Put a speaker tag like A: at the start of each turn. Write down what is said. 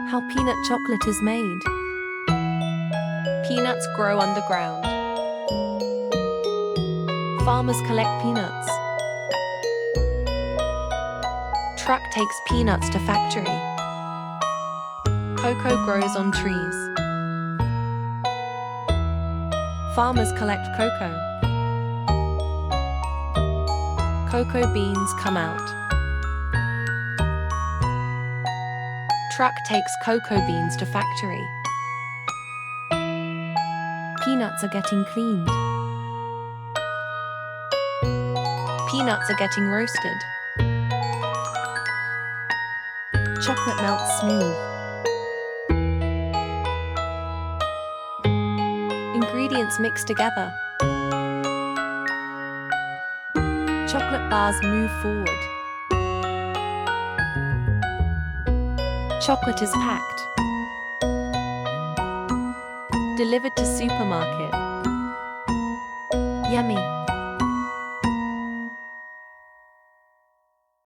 A: How peanut chocolate is made. Peanuts grow underground. Farmers collect peanuts. Truck takes peanuts to factory. Cocoa grows on trees. Farmers collect cocoa. Cocoa beans come out. Truck takes cocoa beans to factory. Peanuts are getting cleaned. Peanuts are getting roasted. Chocolate melts smooth. Ingredients mix together. Chocolate bars move forward. Chocolate is packed. Delivered to supermarket. Yummy.